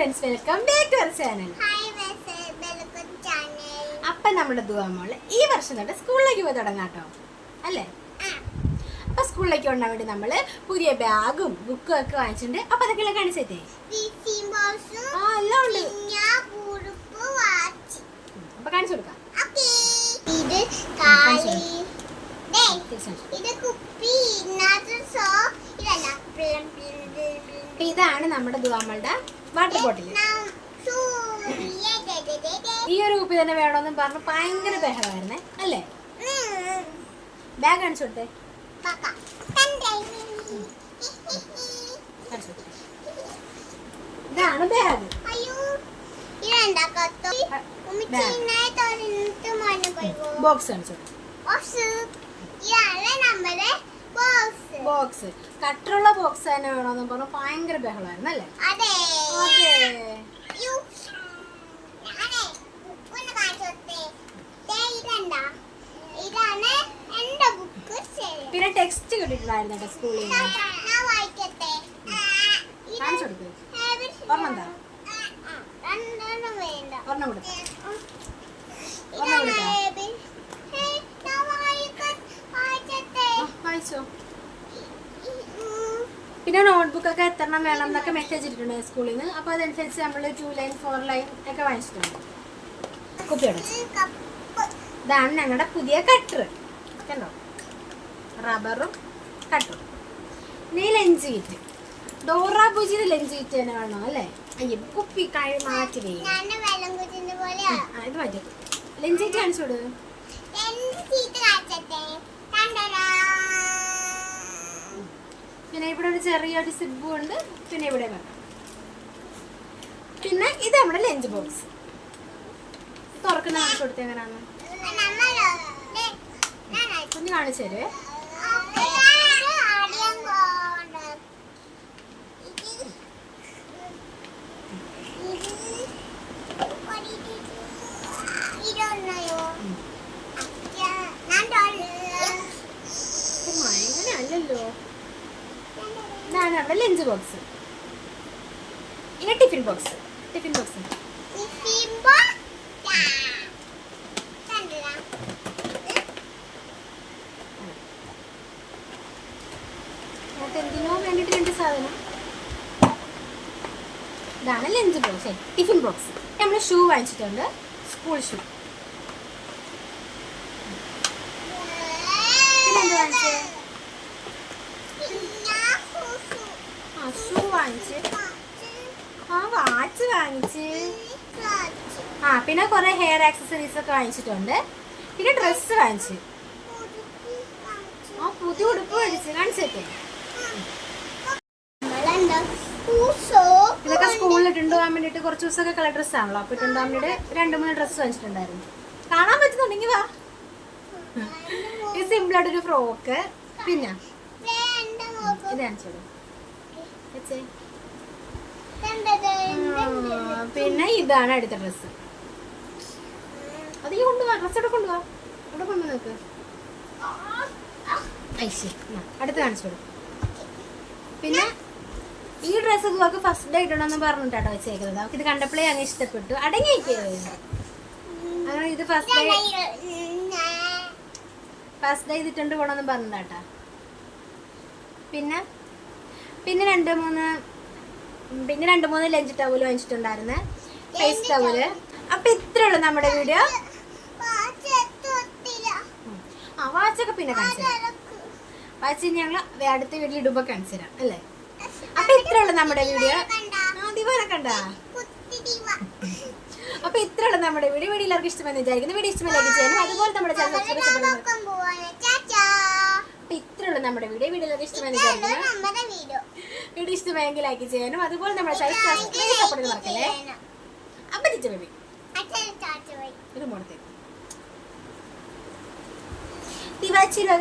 Friends, welcome back to our channel. അപ്പൊ നമ്മുടെ ദുആമോള് ഈ വർഷം തൊട്ട് സ്കൂളിലേക്ക് പോയി തുടങ്ങാട്ടോ, അല്ലേ? അപ്പൊ സ്കൂളിലേക്ക് കൊണ്ടാൻ വേണ്ടി നമ്മള് പുതിയ ബാഗും ബുക്കും ഒക്കെ വാങ്ങിച്ചിട്ടുണ്ട്. അപ്പൊ അതൊക്കെ കാണിച്ചേ. എല്ലാം ഉണ്ട്. അപ്പൊ കാണിച്ചു കൊടുക്കാം. ഇതാണ് നമ്മുടെ ദുആമോളുടെ വാട്ടർ ബോട്ടിൽ. ഈ ഒരു കുപ്പി തന്നെ വേണമെന്നും പറഞ്ഞു ഭയങ്കര ബഹളമായിരുന്നേ, അല്ലേ? ബാഗ് കാണിച്ചു കൊടുത്തേ. ഇതാണ് ബാഗ്. ബോക്സ് കാണിച്ചു. ബോക്സ് കട്ടറുള്ള ബോക്സ് തന്നെ വേണമെന്ന് പറഞ്ഞു ഭയങ്കര ബഹളമായിരുന്നു, അല്ലേ? പിന്നെ ടെക്സ്റ്റ് കിട്ടിയിട്ടുണ്ടായിരുന്നു കേട്ടോ സ്കൂളിൽ നിന്ന്. കാണിച്ചു കൊടുത്തു. ഒരെണ്ണം എന്താ? ഒരെണ്ണം കൊടുത്ത. വായിച്ചോ. പിന്നെ നോട്ട്ബുക്കൊക്കെ എത്രണ്ണം വേണം എന്നൊക്കെ മെസ്സേജ് ഇട്ടിട്ടുണ്ട് സ്കൂളിൽ നിന്ന്. അപ്പോൾ അതനുസരിച്ച് നമ്മൾ 2 ലൈൻ 4 ലൈൻ ഒക്കെ വാങ്ങിച്ചിട്ടുണ്ട്. കുപ്പിയോടെ ഇതാണ് ഞങ്ങളുടെ പുതിയ കട്ടർ. കണ്ടോ, റബ്ബറും കട്ടറും. ഇനി ലഞ്ച് കിറ്റ്. ഡോറ ബുജിയുടെ ലഞ്ച് കിറ്റ് തന്നെ വേണോ, അല്ലേ? അയ്യോ, കുപ്പി മാറ്റി ഇത് മാറ്റി. ലഞ്ച് കിറ്റ് കാണിച്ചു കൊടു. പിന്നെ ഇവിടെ ഒരു ചെറിയൊരു സിബും ഉണ്ട്. പിന്നെ ഇവിടെ വേണം. പിന്നെ ഇത് നമ്മുടെ ലഞ്ച് ബോക്സ്. തുറക്കുന്ന കാണിച്ചു കൊടുത്തേ. എങ്ങനെയാന്ന് കുഞ്ഞ് കാണിച്ചു തരുവേ. അല്ലല്ലോ, ഇതാണ് നമ്മുടെ ലഞ്ച് ബോക്സ്. ഇനി ടിഫിൻ ബോക്സ്. ടിഫിൻ ബോക്സ് എന്തിനോ വേണ്ടിട്ട് 2 സാധനം. ഇതാണ് ലഞ്ച് ബോക്സ്. Tiffin box. നമ്മൾ ഷൂ വാങ്ങിച്ചിട്ടുണ്ട്, സ്കൂൾ ഷൂ. പിന്നെന്ത് വാങ്ങിച്ചേ? ഷൂ വാങ്ങിച്ച്, വാച്ച് വാങ്ങിച്ച്, പിന്നെ കുറെ ഹെയർ ആക്സസറീസ് ഒക്കെ വാങ്ങിച്ചിട്ടുണ്ട്. പിന്നെ ഡ്രസ്സ് വാങ്ങിച്ച്, പുതിയ ഉടുപ്പ് മേടിച്ച്. കാണിച്ചേക്കെ. ഇതൊക്കെ സ്കൂളിൽ ഇട്ടുണ്ടാകാൻ വേണ്ടിട്ട് കുറച്ച് ദിവസമൊക്കെ കളർ ഡ്രസ്സ് ആണല്ലോ. അപ്പൊ ഇട്ടുണ്ടാകാൻ വേണ്ടിട്ട് 2-3 ഡ്രസ്സ് വാങ്ങിച്ചിട്ടുണ്ടായിരുന്നു. കാണാൻ പറ്റുന്നുണ്ടെങ്കിൽ വാ. ഇത് സിമ്പിൾ ആയിട്ടൊരു ഫ്രോക്ക്. പിന്നെ ഇത് കാണിച്ചോളൂ. പിന്നെ ഇതാണ് അടുത്ത ഡ്രസ്സ്. അത് ഈ കൊണ്ടുപോവാ. ഡ്രസ്സ് ഇവിടെ കൊണ്ടുപോവാ. ഇവിടെ കൊണ്ടു നോക്ക്. അടുത്ത് കാണിച്ചോളൂ. പിന്നെ ഈ ഡ്രസ്സ് നമുക്ക് ഫസ്റ്റ് ഡേ ഇടണമെന്ന് പറഞ്ഞിട്ടാട്ടോ വെച്ചേക്കുന്നത്. നമുക്ക് ഇത് കണ്ടപ്പോഴേ അങ്ങ് ഇഷ്ടപ്പെട്ടു. അടങ്ങിയിരിക്കുന്നത് അങ്ങനെ. ഇത് ഫസ്റ്റ് ഡേ ഇതിട്ടുണ്ട് പോകണമെന്ന് പറഞ്ഞിട്ടാ. പിന്നെ 2-3 ലഞ്ച് ടവല് വാങ്ങിച്ചിട്ടുണ്ടായിരുന്നു, ഫേസ് ടവല്. അപ്പൊ ഇത്രേ ഉള്ളൂ നമ്മുടെ വീഡിയോ. വാച്ചൊക്കെ പിന്നെ കാണിച്ചു തരാം. വാച്ച് ഞങ്ങൾ അടുത്ത വീട്ടിൽ ഇടുമ്പോ കാണിച്ചു തരാം, അല്ലേ? അപ്പൊ ഇത്രേ ഉള്ളൂ നമ്മുടെ വീഡിയോ. ദിവനെ കണ്ടാ. അപ്പൊ ഇത്രേ ഉള്ളൂ നമ്മുടെ വീഡിയോ. വീഡിയോ എല്ലാവർക്കും ഇഷ്ടമെന്ന് വിചാരിക്കുന്നു. വീഡിയോ ഇഷ്ടമായി ലൈക്ക് ചെയ്യാനും അതുപോലെ നമ്മുടെ ചാനൽ സബ്സ്ക്രൈബ് ചെയ്യാനും. അപ്പൊ ഇത്രേ ഉള്ളൂ നമ്മുടെ വീഡിയോ. വീഡിയോ എല്ലാവർക്കും ഇഷ്ടമെന്ന് വിചാരിക്കുന്നു. വീഡിയോ ഇഷ്ടമായെങ്കിൽ ലൈക്ക് ചെയ്യാനും അതുപോലെ നമ്മുടെ ചാനൽ സബ്സ്ക്രൈബ് സപ്പോർട്ട് മറക്കല്ലേ. അപ്പൊ ചിച്ച ബേബി ഒരു മോളത്തേക്ക് ദിവാച്ചിലോ.